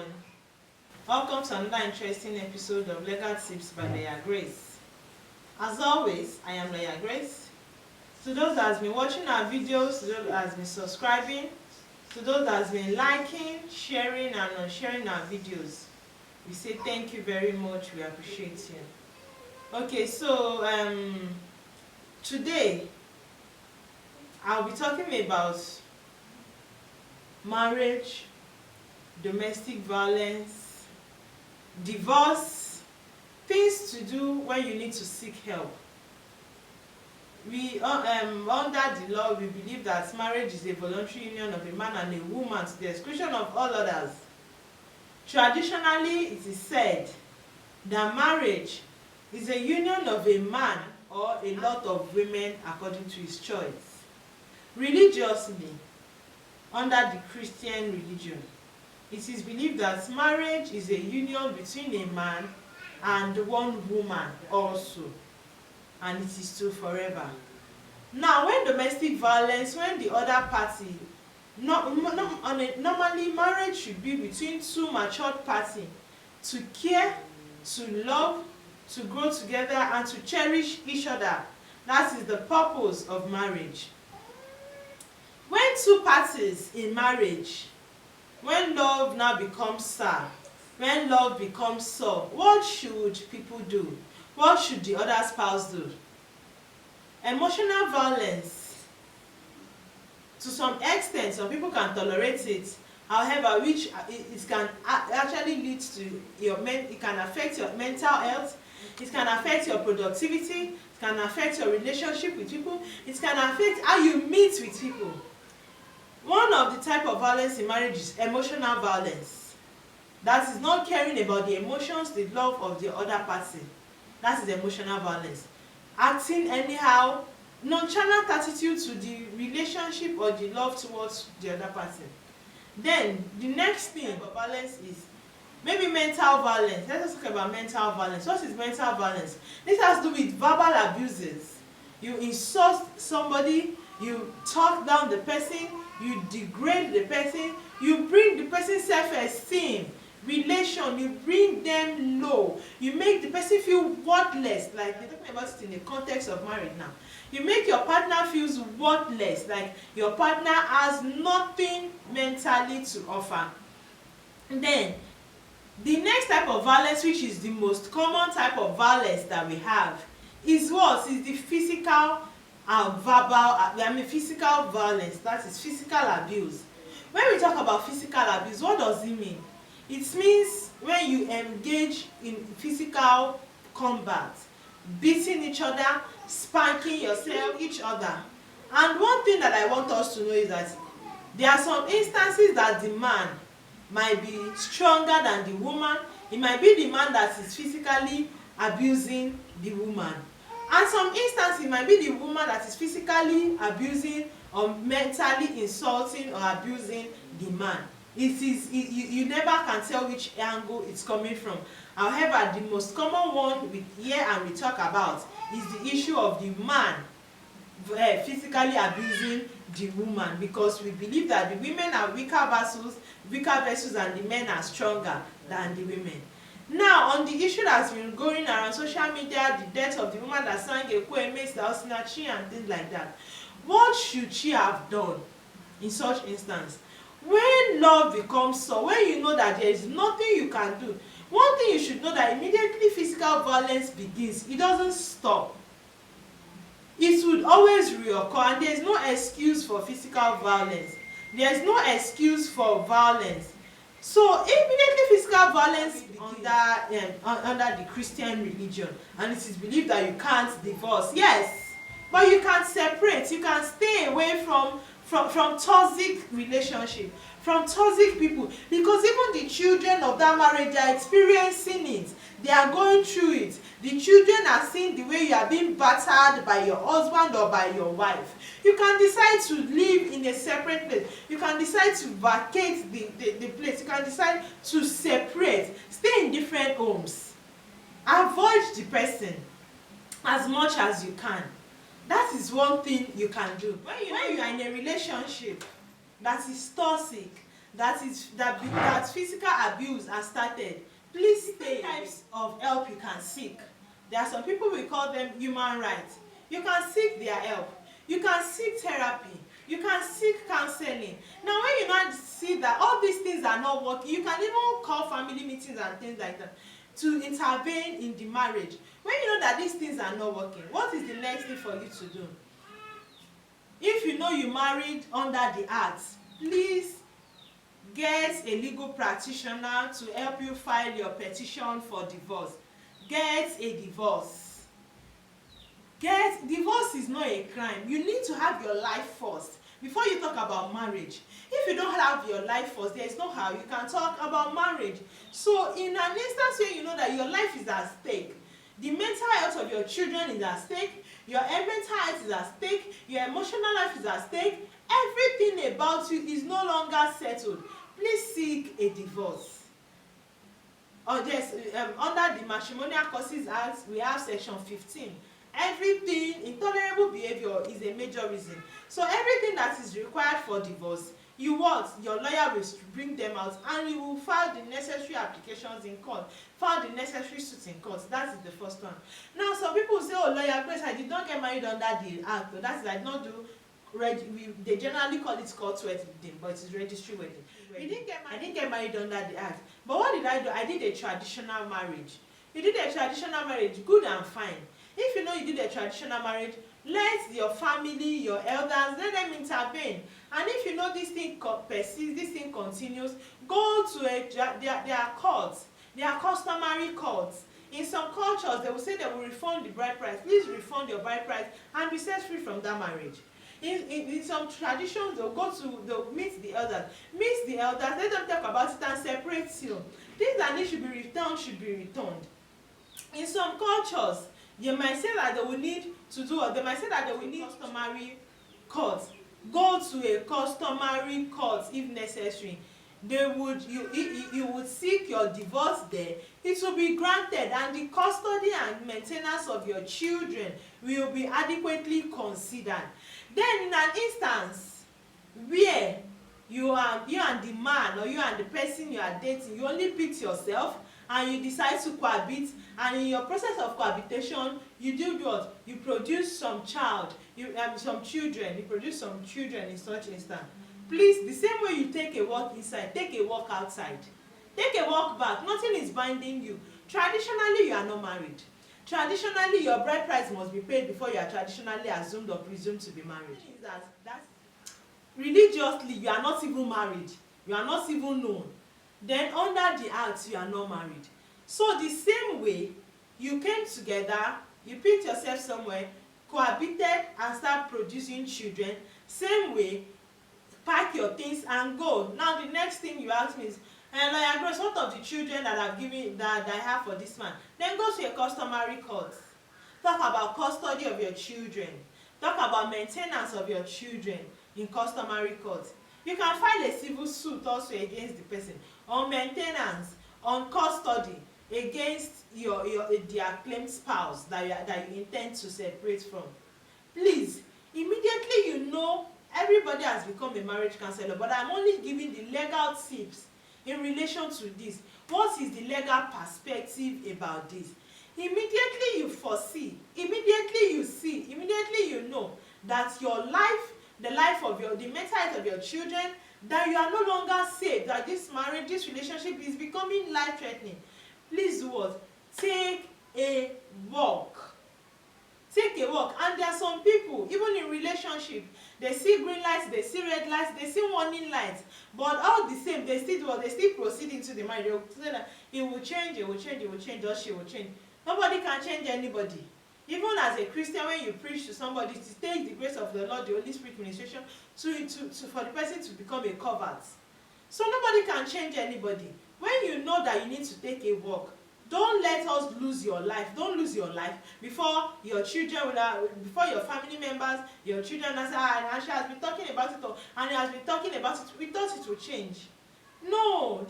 everyone. Welcome to another interesting episode of Legal Tips by Lawyer Grace. As always, I am Lawyer Grace. To those that has been watching our videos, to those that has been subscribing, to those that has been liking, sharing and unsharing our videos, we say thank you very much. We appreciate you. Okay, so today I'll be talking about marriage, domestic violence, divorce, things to do when you need to seek help. We under the law, we believe that marriage is a voluntary union of a man and a woman to the exclusion of all others. Traditionally, it is said that marriage is a union of a man or a lot of women according to his choice. Religiously, under the Christian religion, it is believed that marriage is a union between a man and one woman also, and it is so forever. Now, when domestic violence, when the other party, normally marriage should be between two matured parties to care, to love, to grow together and to cherish each other. That is the purpose of marriage. When two parties in marriage, when love now becomes sour, when love becomes sour, what should people do? What should the other spouse do? Emotional violence, to some extent, some people can tolerate it. However, which it can actually lead to it can affect your mental health, it can affect your productivity, it can affect your relationship with people, it can affect how you meet with people. One of the type of violence in marriage is emotional violence. That is not caring about the emotions, the love of the other party. That is emotional violence. Acting anyhow, nonchalant attitude to the relationship or the love towards the other person. Then the next thing for violence is maybe mental violence. Let us talk about mental violence. What is mental violence? This has to do with verbal abuses. You insult somebody, you talk down the person, you degrade the person, you bring the person's self-esteem, relation, you bring them low, you make the person feel worthless, like they're talking about it in the context of marriage now. You make your partner feel worthless, like your partner has nothing mentally to offer. And then the next type of violence, which is the most common type of violence that we have, is what? Is the physical and verbal, physical violence, that is physical abuse. When we talk about physical abuse, what does it mean? It means when you engage in physical combat, beating each other, spanking yourself, each other. And one thing that I want us to know is that there are some instances that the man might be stronger than the woman. It might be the man that is physically abusing the woman. And some instances, it might be the woman that is physically abusing or mentally insulting or abusing the man. You never can tell which angle it's coming from. However, the most common one we hear and we talk about is the issue of the man physically abusing the woman, because we believe that the women are weaker vessels and the men are stronger than the women. Now, on the issue that's been going around social media, the death of the woman that sang Ekwe Mr. Osinachi and things like that, what should she have done in such instance? When love becomes so, when you know that there is nothing you can do, one thing you should know, that immediately physical violence begins, it doesn't stop. It would always reoccur, and there is no excuse for physical violence. There is no excuse for violence. So immediately physical violence begins under the Christian religion, and it is believed that you can't divorce. Yes, but you can separate. You can stay away from toxic relationship, from toxic people, because even the children of that marriage, they are experiencing it. They are going through it. The children are seeing the way you are being battered by your husband or by your wife. You can decide to live in a separate place. You can decide to vacate the place. You can decide to separate, stay in different homes. Avoid the person as much as you can. That is one thing you can do. When you are in a relationship that is toxic, that physical abuse has started, please stay. Types of help you can seek. There are some people, we call them human rights. You can seek their help. You can seek therapy. You can seek counseling. Now when you now see that all these things are not working, you can even call family meetings and things like that to intervene in the marriage. When you know that these things are not working, what is the next thing for you to do? If you know you married under the act, please get a legal practitioner to help you file your petition for divorce. Get a divorce. Divorce is not a crime. You need to have your life first before you talk about marriage. If you don't have your life first, there is no how you can talk about marriage. So in an instance where you know that your life is at stake, the mental health of your children is at stake, your mental health is at stake, your emotional life is at stake, everything about you is no longer settled, please seek a divorce. Under the Matrimonial Causes Act, we have section 15. Everything, intolerable behavior is a major reason. So everything that is required for divorce, your lawyer will bring them out, and you will file the necessary applications in court, file the necessary suits in court. That is the first one. Now some people say, oh, lawyer Grace, I did not get married under the act. That is, I did not do they generally call it court wedding, but it's registry wedding. I didn't get married under the act. But what did I do? I did a traditional marriage. You did a traditional marriage, good and fine. If you know you did a traditional marriage, let your family, your elders, let them intervene. And if you know this thing persists, this thing continues, go to their courts, their customary courts. In some cultures, they will say they will refund the bride price. Please refund your bride price and be set free from that marriage. In some traditions, they'll meet the elders. Let them talk about it and separate you. Things that need should be returned. In some cultures, you might say that they will need customary court. Go to a customary court if necessary. You would seek your divorce there. It will be granted, and the custody and maintenance of your children will be adequately considered. Then in an instance where you and the man, or you and the person you are dating, you only picked yourself and you decide to cohabit, and in your process of cohabitation you do what? You produce some children in such instance. Please, the same way you take a walk inside, take a walk outside. Take a walk back. Nothing is binding you. Traditionally, you are not married. Traditionally, your bride price must be paid before you are traditionally assumed or presumed to be married. Religiously, you are not even married. You are not even known. Then under the act, you are not married. So the same way, you came together, you picked yourself somewhere, cohabited and start producing children. Same way, pack your things and go. Now the next thing you ask me is, lawyer Grace, what of the children that I have for this man? Then go to a customary court. Talk about custody of your children. Talk about maintenance of your children in customary court. You can file a civil suit also against the person on maintenance, on custody, against their claimed spouse that you intend to separate from. Please, immediately you know everybody has become a marriage counselor, but I'm only giving the legal tips in relation to this. What is the legal perspective about this? Immediately you foresee, immediately you see, immediately you know that your life, the mental health of your children, that you are no longer safe, that this marriage, this relationship is becoming life-threatening. Please do what? Take a walk. Take a walk. And there are some people, even in relationship, they see green lights, they see red lights, they see warning lights, but all the same, they still proceed into the marriage. They will say that it will change, or she will change. Nobody can change anybody. Even as a Christian, when you preach to somebody, to take the grace of the Lord, the Holy Spirit ministration, for the person to become a convert. So nobody can change anybody. When you know that you need to take a walk, don't let us lose your life. Don't lose your life before your children, before your family members, your children, and she has been talking about it, and he has been talking about it. We thought it would change. No,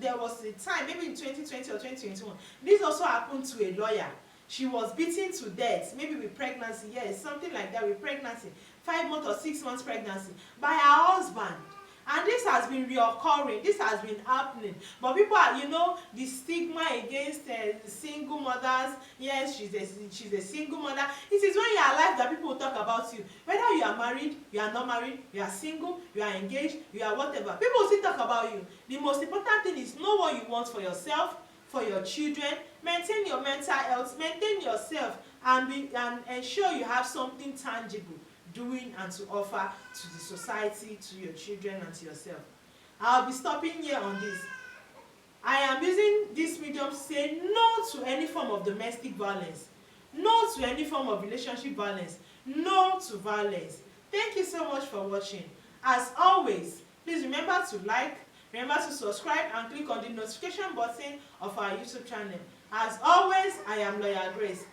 there was a time, maybe in 2020 or 2021, this also happened to a lawyer. She was beaten to death, maybe with pregnancy, yes, something like that, with pregnancy, 5 months or 6 months pregnancy, by her husband. And this has been reoccurring, this has been happening. But people are, the stigma against single mothers. Yes, she's a single mother. It is when you are alive that people will talk about you. Whether you are married, you are not married, you are single, you are engaged, you are whatever. People will still talk about you. The most important thing is know what you want for yourself, for your children. Maintain your mental health, maintain yourself, and ensure you have something tangible doing and to offer to the society, to your children, and to yourself. I'll be stopping here on this. I am using this medium to say no to any form of domestic violence, no to any form of relationship violence, no to violence. Thank you so much for watching. As always, please remember to like, remember to subscribe, and click on the notification button of our YouTube channel. As always, I am Lawyer Grace.